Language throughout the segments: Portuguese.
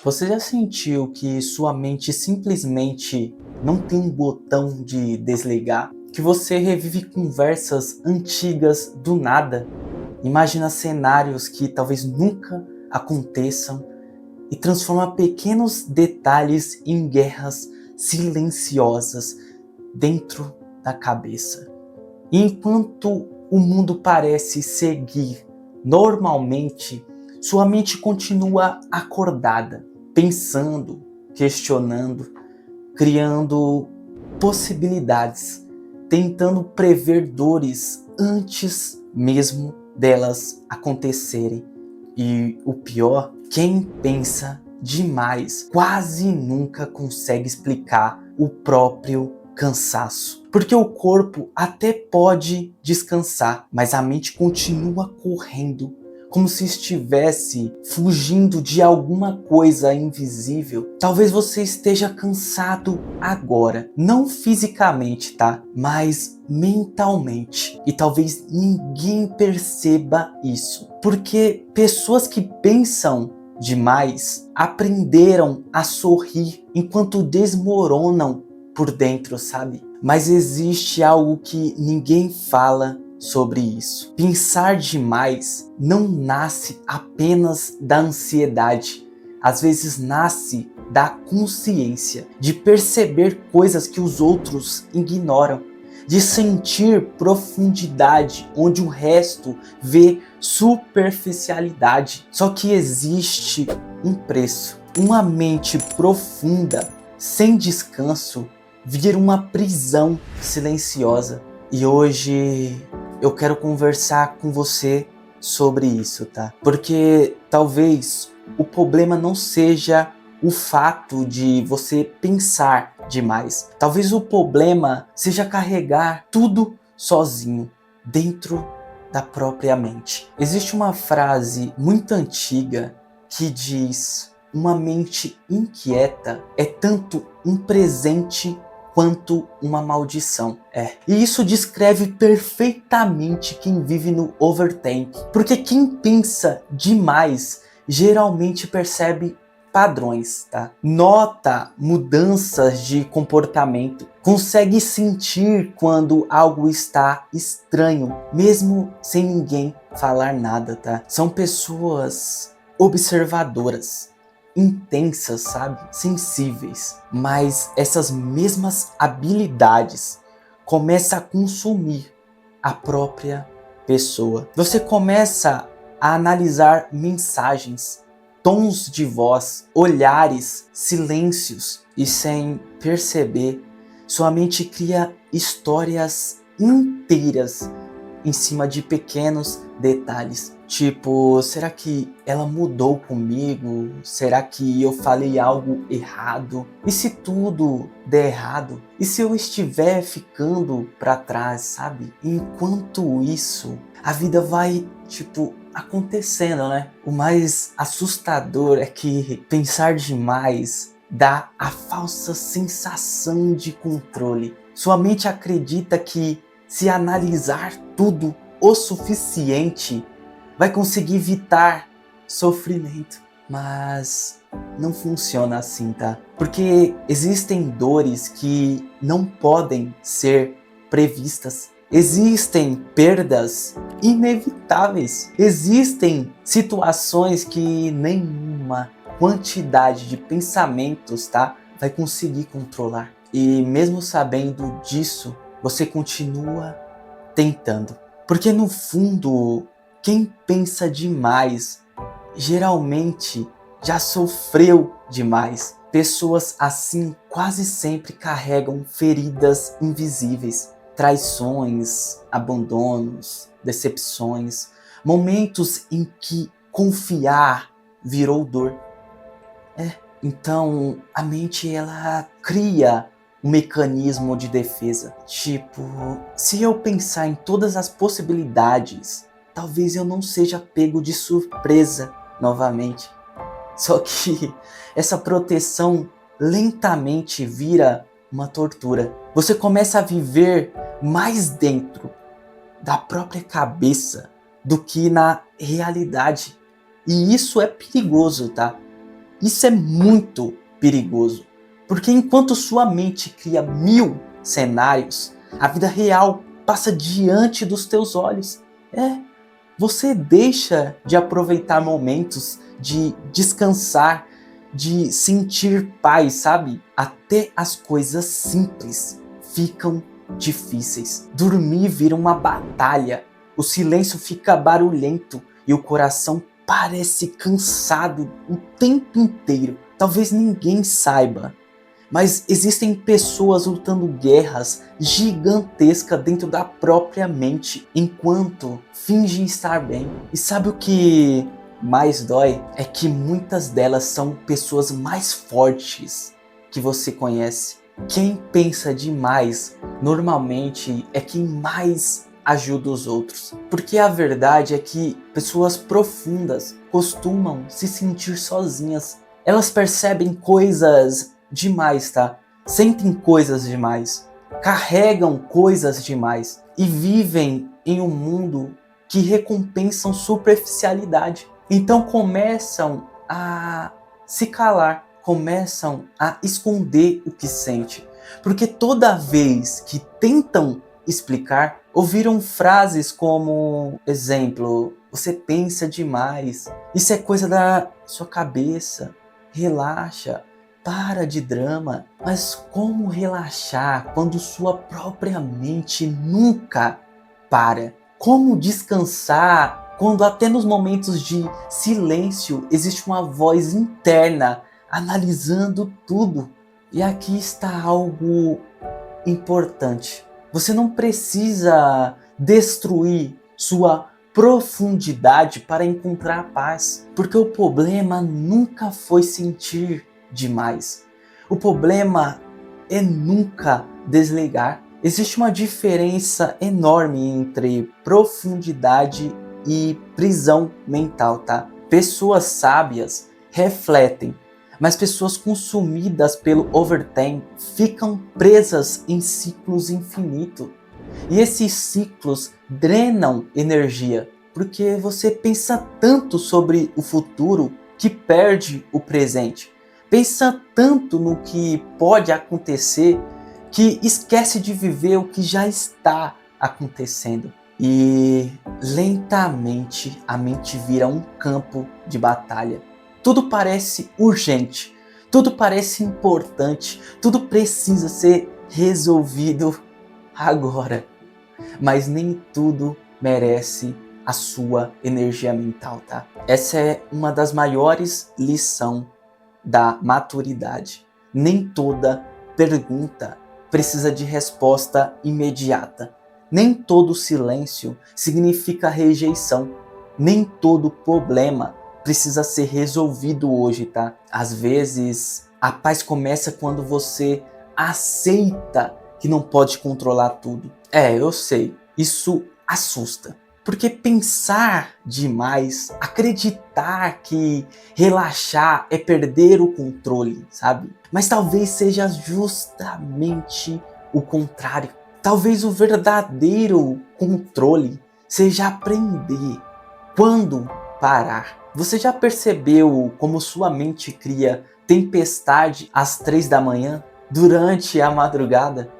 Você já sentiu que sua mente simplesmente não tem um botão de desligar? Que você revive conversas antigas do nada? Imagina cenários que talvez nunca aconteçam e transforma pequenos detalhes em guerras silenciosas dentro da cabeça. E enquanto o mundo parece seguir normalmente, sua mente continua acordada, pensando, questionando, criando possibilidades, tentando prever dores antes mesmo delas acontecerem. E o pior, quem pensa demais quase nunca consegue explicar o próprio cansaço. Porque o corpo até pode descansar, mas a mente continua correndo, como se estivesse fugindo de alguma coisa invisível. Talvez você esteja cansado agora, não fisicamente, tá? Mas mentalmente. E talvez ninguém perceba isso. Porque pessoas que pensam demais aprenderam a sorrir enquanto desmoronam por dentro, sabe? Mas existe algo que ninguém fala sobre isso. Pensar demais não nasce apenas da ansiedade. Às vezes nasce da consciência, de perceber coisas que os outros ignoram, de sentir profundidade onde o resto vê superficialidade. Só que existe um preço. Uma mente profunda, sem descanso, vira uma prisão silenciosa. E hoje eu quero conversar com você sobre isso, tá? Porque talvez o problema não seja o fato de você pensar demais. Talvez o problema seja carregar tudo sozinho dentro da própria mente. Existe uma frase muito antiga que diz: uma mente inquieta é tanto um presente quanto uma maldição. E isso descreve perfeitamente quem vive no overthink. Porque quem pensa demais geralmente percebe padrões, tá? Nota mudanças de comportamento, consegue sentir quando algo está estranho, mesmo sem ninguém falar nada, tá? São pessoas observadoras, intensas, sabe? Sensíveis. Mas essas mesmas habilidades começam a consumir a própria pessoa. Você começa a analisar mensagens, tons de voz, olhares, silêncios, e sem perceber, sua mente cria histórias inteiras em cima de pequenos detalhes. Tipo, será que ela mudou comigo? Será que eu falei algo errado? E se tudo der errado? E se eu estiver ficando para trás, sabe? Enquanto isso, a vida vai, acontecendo, né? O mais assustador é que pensar demais dá a falsa sensação de controle. Sua mente acredita que se analisar tudo o suficiente, vai conseguir evitar sofrimento. Mas não funciona assim, tá? Porque existem dores que não podem ser previstas. Existem perdas inevitáveis. Existem situações que nenhuma quantidade de pensamentos, tá, vai conseguir controlar. E mesmo sabendo disso, você continua tentando. Porque no fundo, quem pensa demais geralmente já sofreu demais. Pessoas assim quase sempre carregam feridas invisíveis, traições, abandonos, decepções, momentos em que confiar virou dor. Então a mente ela cria um mecanismo de defesa. Tipo, se eu pensar em todas as possibilidades, talvez eu não seja pego de surpresa novamente. Só que essa proteção lentamente vira uma tortura. Você começa a viver mais dentro da própria cabeça do que na realidade. E isso é perigoso, tá? Isso é muito perigoso, porque enquanto sua mente cria 1000 cenários, a vida real passa diante dos teus olhos. Você deixa de aproveitar momentos, de descansar, de sentir paz, sabe? Até as coisas simples ficam difíceis. Dormir vira uma batalha, o silêncio fica barulhento e o coração parece cansado o tempo inteiro. Talvez ninguém saiba, mas existem pessoas lutando guerras gigantescas dentro da própria mente, enquanto fingem estar bem. E sabe o que mais dói? É que muitas delas são pessoas mais fortes que você conhece. Quem pensa demais, normalmente é quem mais ajuda os outros. Porque a verdade é que pessoas profundas costumam se sentir sozinhas. Elas percebem coisas demais, tá? Sentem coisas demais, carregam coisas demais e vivem em um mundo que recompensam superficialidade. Então começam a se calar, começam a esconder o que sente, porque toda vez que tentam explicar, ouviram frases como, exemplo, você pensa demais, isso é coisa da sua cabeça, relaxa, para de drama. Mas como relaxar quando sua própria mente nunca para? Como descansar quando até nos momentos de silêncio existe uma voz interna analisando tudo? E aqui está algo importante. Você não precisa destruir sua profundidade para encontrar paz, porque o problema nunca foi sentir demais. O problema é nunca desligar. Existe uma diferença enorme entre profundidade e prisão mental, tá? Pessoas sábias refletem, mas pessoas consumidas pelo overtime ficam presas em ciclos infinitos. E esses ciclos drenam energia, porque você pensa tanto sobre o futuro que perde o presente. Pensa tanto no que pode acontecer que esquece de viver o que já está acontecendo. E lentamente a mente vira um campo de batalha. Tudo parece urgente, tudo parece importante, tudo precisa ser resolvido agora. Mas nem tudo merece a sua energia mental, tá? Essa é uma das maiores lições da maturidade. Nem toda pergunta precisa de resposta imediata. Nem todo silêncio significa rejeição. Nem todo problema precisa ser resolvido hoje, tá? Às vezes, a paz começa quando você aceita que não pode controlar tudo. Eu sei, isso assusta. Porque pensar demais, acreditar que relaxar é perder o controle, sabe? Mas talvez seja justamente o contrário. Talvez o verdadeiro controle seja aprender quando parar. Você já percebeu como sua mente cria tempestade às 3 da manhã? Durante a madrugada,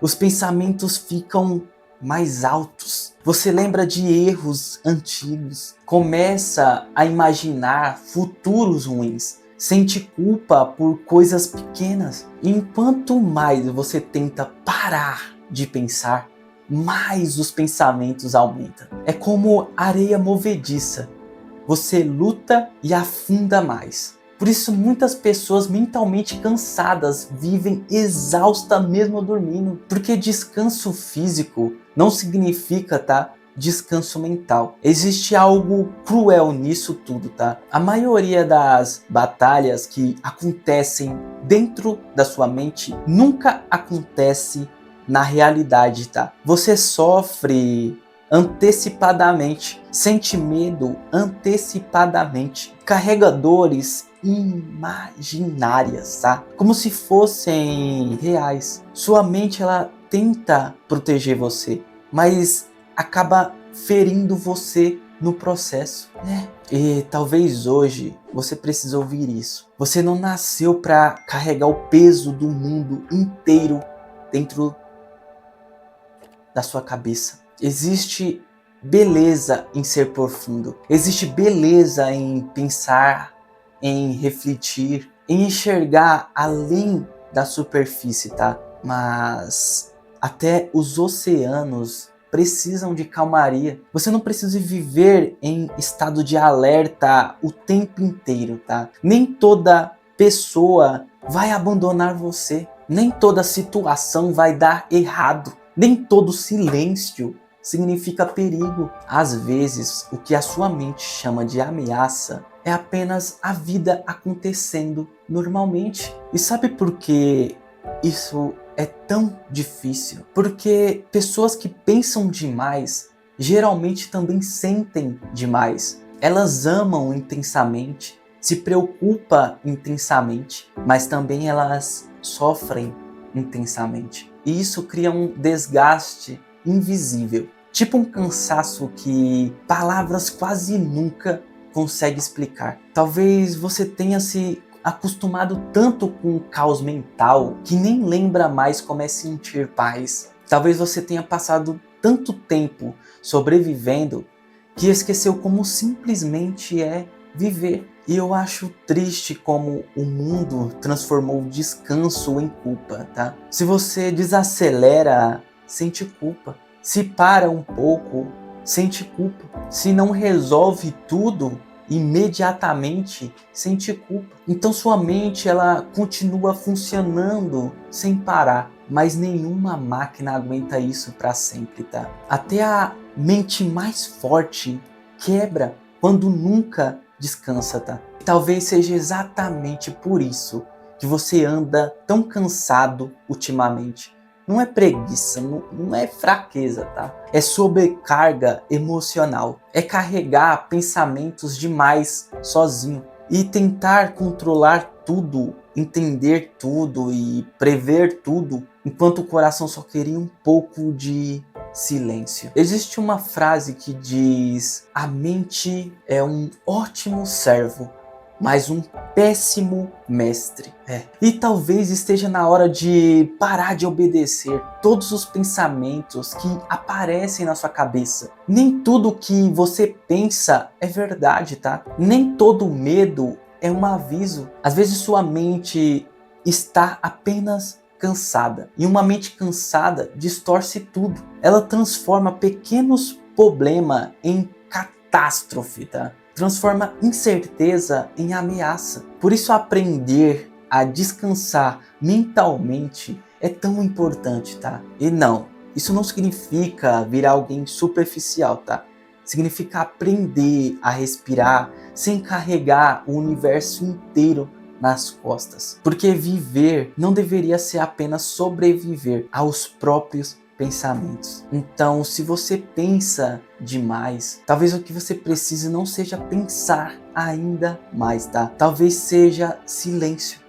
os pensamentos ficam mais altos. Você lembra de erros antigos, começa a imaginar futuros ruins, sente culpa por coisas pequenas. E enquanto mais você tenta parar de pensar, mais os pensamentos aumentam. É como areia movediça. Você luta e afunda mais. Por isso muitas pessoas mentalmente cansadas vivem exaustas mesmo dormindo. Porque descanso físico não significa, tá? Descanso mental. Existe algo cruel nisso tudo, tá? A maioria das batalhas que acontecem dentro da sua mente nunca acontece na realidade, tá? Você sofre antecipadamente, sente medo antecipadamente, carrega dores imaginárias, tá? Como se fossem reais. Sua mente, ela tenta proteger você, mas acaba ferindo você no processo, né? E talvez hoje você precise ouvir isso. Você não nasceu para carregar o peso do mundo inteiro dentro da sua cabeça. Existe beleza em ser profundo. Existe beleza em pensar, em refletir, em enxergar além da superfície, tá? Mas até os oceanos precisam de calmaria. Você não precisa viver em estado de alerta o tempo inteiro, tá? Nem toda pessoa vai abandonar você. Nem toda situação vai dar errado. Nem todo silêncio significa perigo. Às vezes, o que a sua mente chama de ameaça é apenas a vida acontecendo normalmente. E sabe por que isso é tão difícil? Porque pessoas que pensam demais geralmente também sentem demais. Elas amam intensamente, se preocupam intensamente, mas também elas sofrem intensamente. E isso cria um desgaste invisível, tipo um cansaço que palavras quase nunca conseguem explicar. Talvez você tenha se acostumado tanto com o caos mental que nem lembra mais como é sentir paz. Talvez você tenha passado tanto tempo sobrevivendo que esqueceu como simplesmente é viver. E eu acho triste como o mundo transformou o descanso em culpa, tá? Se você desacelera, sente culpa. Se para um pouco, sente culpa. Se não resolve tudo imediatamente, sente culpa. Então sua mente ela continua funcionando sem parar, mas nenhuma máquina aguenta isso para sempre, tá? Até a mente mais forte quebra quando nunca descansa, tá? Talvez seja exatamente por isso que você anda tão cansado ultimamente. Não é preguiça, não é fraqueza, tá? É sobrecarga emocional. É carregar pensamentos demais sozinho. E tentar controlar tudo, entender tudo e prever tudo, enquanto o coração só queria um pouco de silêncio. Existe uma frase que diz: a mente é um ótimo servo, mas um péssimo mestre. E talvez esteja na hora de parar de obedecer todos os pensamentos que aparecem na sua cabeça. Nem tudo que você pensa é verdade, tá? Nem todo medo é um aviso. Às vezes sua mente está apenas cansada. E uma mente cansada distorce tudo. Ela transforma pequenos problemas em catástrofe, tá? Transforma incerteza em ameaça. Por isso aprender a descansar mentalmente é tão importante, tá? E não, isso não significa virar alguém superficial, tá? Significa aprender a respirar sem carregar o universo inteiro nas costas. Porque viver não deveria ser apenas sobreviver aos próprios pensamentos. Então, se você pensa demais, talvez o que você precise não seja pensar ainda mais, tá? Talvez seja silêncio,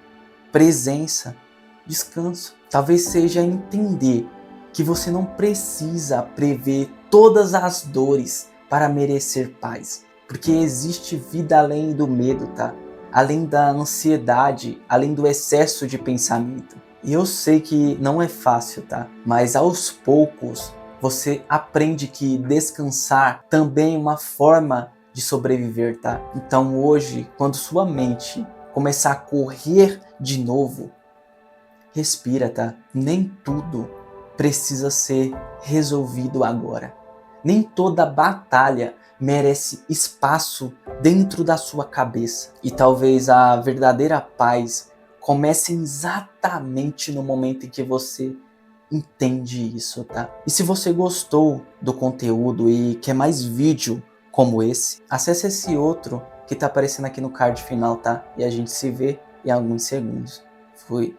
presença, descanso. Talvez seja entender que você não precisa prever todas as dores para merecer paz. Porque existe vida além do medo, tá? Além da ansiedade, além do excesso de pensamento. E eu sei que não é fácil, tá? Mas aos poucos você aprende que descansar também é uma forma de sobreviver, tá? Então hoje, quando sua mente começar a correr de novo, respira, tá? Nem tudo precisa ser resolvido agora. Nem toda batalha merece espaço dentro da sua cabeça. E talvez a verdadeira paz comece exatamente no momento em que você entende isso, tá? E se você gostou do conteúdo e quer mais vídeo como esse, acesse esse outro que tá aparecendo aqui no card final, tá? E a gente se vê em alguns segundos. Fui.